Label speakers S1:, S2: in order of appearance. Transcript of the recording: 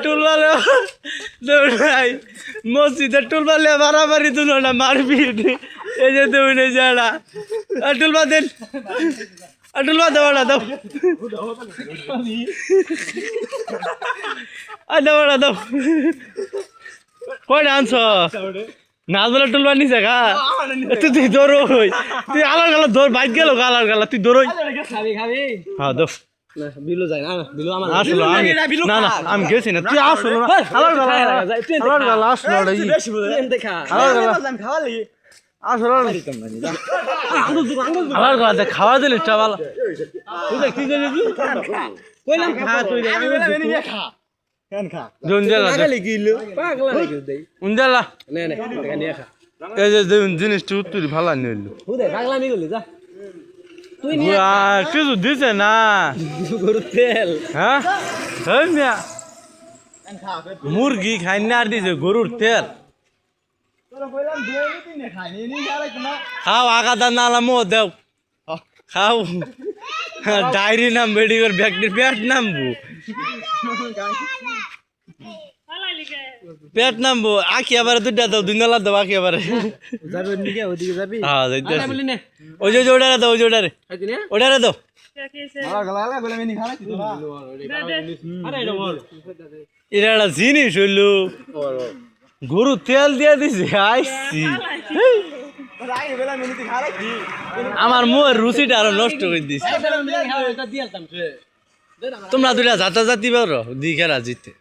S1: টুলবালে দৌড়াই মসজিদের টুলবালে মারামারি তুলো না মারপিট এই যে দৌড়ে যারা টুলবা দেন টুলবা দেওয়া না দাও দেওয়া না দাও কয়টা আনছ নাচ বলে টুলবা নিছে খা তুই দৌড় তুই আলার গালা দৌড় বাইক গেল আলার গালা তুই দৌড় হ্যাঁ দাও
S2: বিলু যায় না বিলু আমার
S1: আসলো আমি না না আমি গেছি না তুই আসলো না আলার গালা আসলো
S2: দেখা খাওয়ালি
S1: আসলো আলার গালা খাওয়া দিলে চাওয়াল তুই কি জানিস
S2: কইলাম খা তুই
S1: খা জঞ্জালা
S2: পাগল গিলো পাগল লাগি দেই
S1: উঞ্জালা
S2: নে নে টাকা নিয়ে খা
S1: এই যে জিনিসটা উত্তরি ভালো নিল
S2: হুদে পাগলামি গলি যা তুই নিয়ে
S1: কিছু দিছে না
S2: গরুর তেল
S1: হ্যাঁ এই মিয়া মুরগি খাই না আর দিছে গরুর তেল খাও আগাদা নালা মো দেও খাও ডায়েরি নাম মেডিকেল ব্যাকটির পেট নামবো পেট নামবো আখি আবার দুইটা দাও দুই নালা দাও আখি আবার
S2: যাবে নিকে ওদিকে যাবি
S1: হ্যাঁ যাইতে
S2: আরে বলি নে
S1: ওই যে ওটারে দাও ওই যে ওটারে ওটারে দাও
S2: আরে এটা বল
S1: এটা একটা জিনিস হইলো গরু তেল দিয়ে দিছে আইসি আমার মুয়ের রুচিটা আরো নষ্ট করে দিছে তোমরা দুইটা জাতা জাতি পারো দিঘেরা জিতে